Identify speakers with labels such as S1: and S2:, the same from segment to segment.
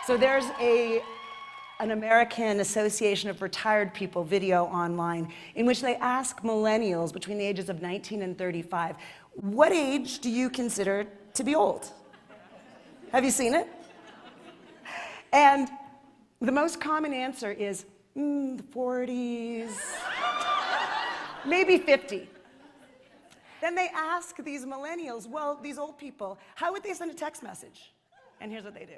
S1: So there's an American Association of Retired People video online in which they ask millennials between the ages of 19 and 35, what age do you consider to be old? Have you seen it? And the most common answer is, the 40s, maybe 50. Then they ask these millennials, well, these old people, how would they send a text message? And here's what they do.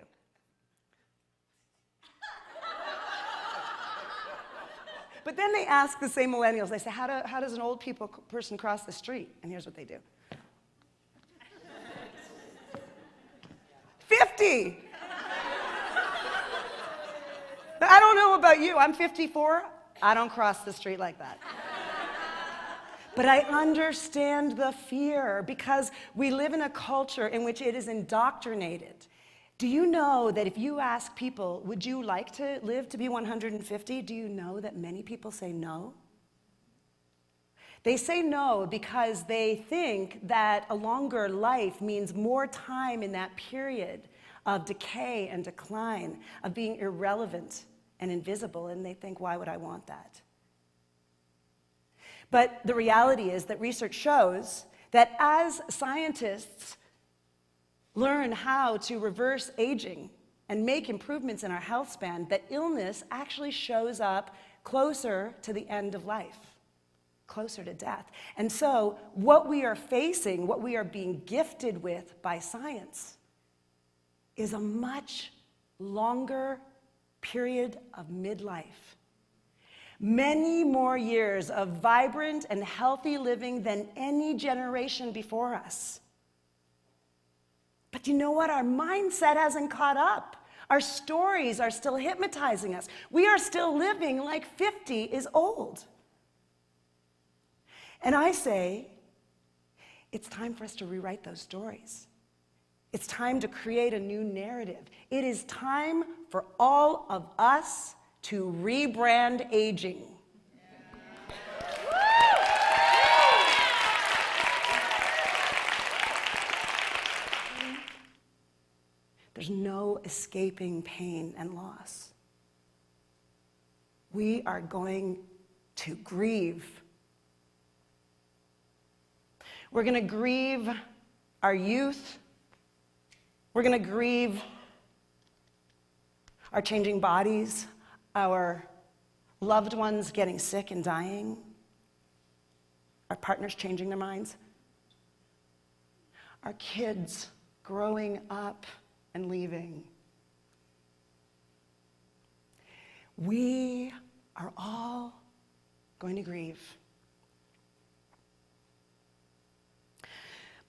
S1: But then they ask the same millennials, they say, how does an old person cross the street? And here's what they do. 50! I don't know about you, I'm 54, I don't cross the street like that. But I understand the fear because we live in a culture in which it is indoctrinated. Do you know that if you ask people, would you like to live to be 150? Do you know that many people say no? They say no because they think that a longer life means more time in that period of decay and decline, of being irrelevant and invisible, and they think, why would I want that? But the reality is that research shows that as scientists learn how to reverse aging and make improvements in our health span, that illness actually shows up closer to the end of life, closer to death. And so what we are facing, what we are being gifted with by science, is a much longer period of midlife. Many more years of vibrant and healthy living than any generation before us. But you know what? Our mindset hasn't caught up. Our stories are still hypnotizing us. We are still living like 50 is old. And I say, it's time for us to rewrite those stories. It's time to create a new narrative. It is time for all of us to rebrand aging. There's no escaping pain and loss. We are going to grieve. We're going to grieve our youth. We're going to grieve our changing bodies, our loved ones getting sick and dying, our partners changing their minds, our kids growing up and leaving. We are all going to grieve.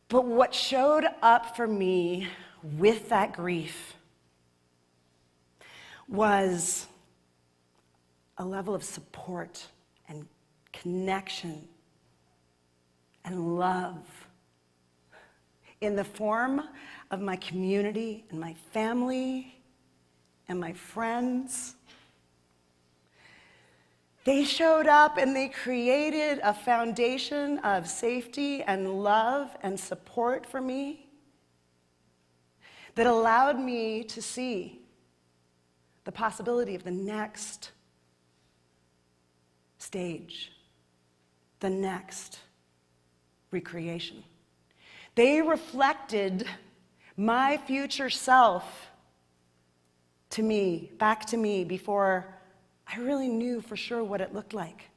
S1: But what showed up for me with that grief was a level of support and connection and love in the form of my community and my family and my friends. They showed up and they created a foundation of safety and love and support for me that allowed me to see the possibility of the next stage, the next recreation. They reflected my future self to me, back to me, before I really knew for sure what it looked like.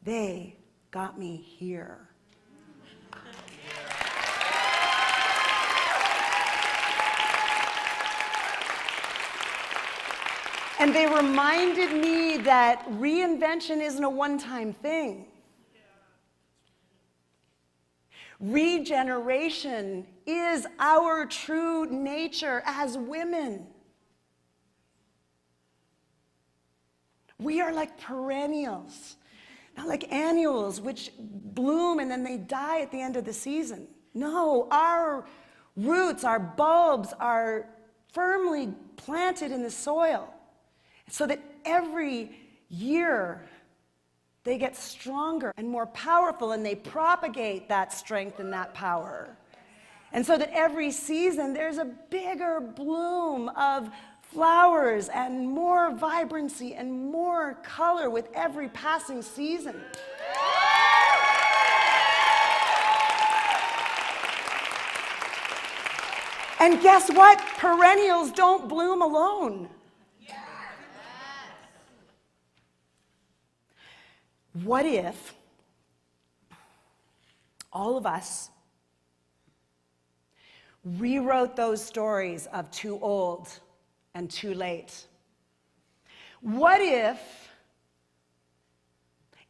S1: They got me here. And they reminded me that reinvention isn't a one-time thing. Regeneration is our true nature as women. We are like perennials, not like annuals, which bloom and then they die at the end of the season. No, our roots, our bulbs are firmly planted in the soil so that every year they get stronger and more powerful, and they propagate that strength and that power. And so that every season there's a bigger bloom of flowers and more vibrancy and more color with every passing season. And guess what? Perennials don't bloom alone. What if all of us rewrote those stories of too old and too late? What if,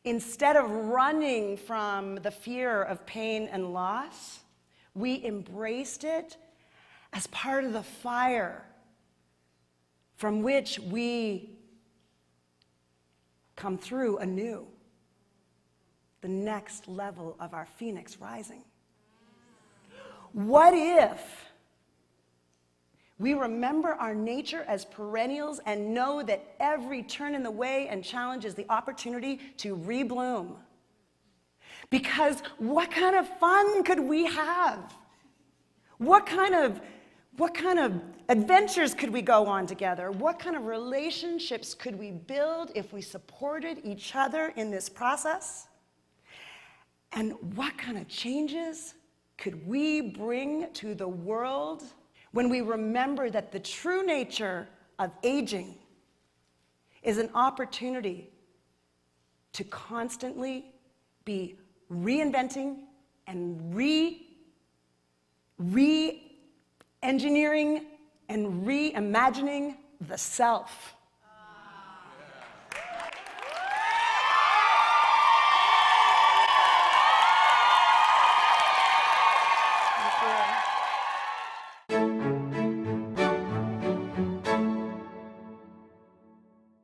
S1: instead of running from the fear of pain and loss, we embraced it as part of the fire from which we come through anew, the next level of our phoenix rising? What if we remember our nature as perennials and know that every turn in the way and challenge is the opportunity to rebloom? Because what kind of fun could we have? What kind of adventures could we go on together? What kind of relationships could we build if we supported each other in this process? And what kind of changes could we bring to the world when we remember that the true nature of aging is an opportunity to constantly be reinventing and re-engineering and reimagining the self? Thank you.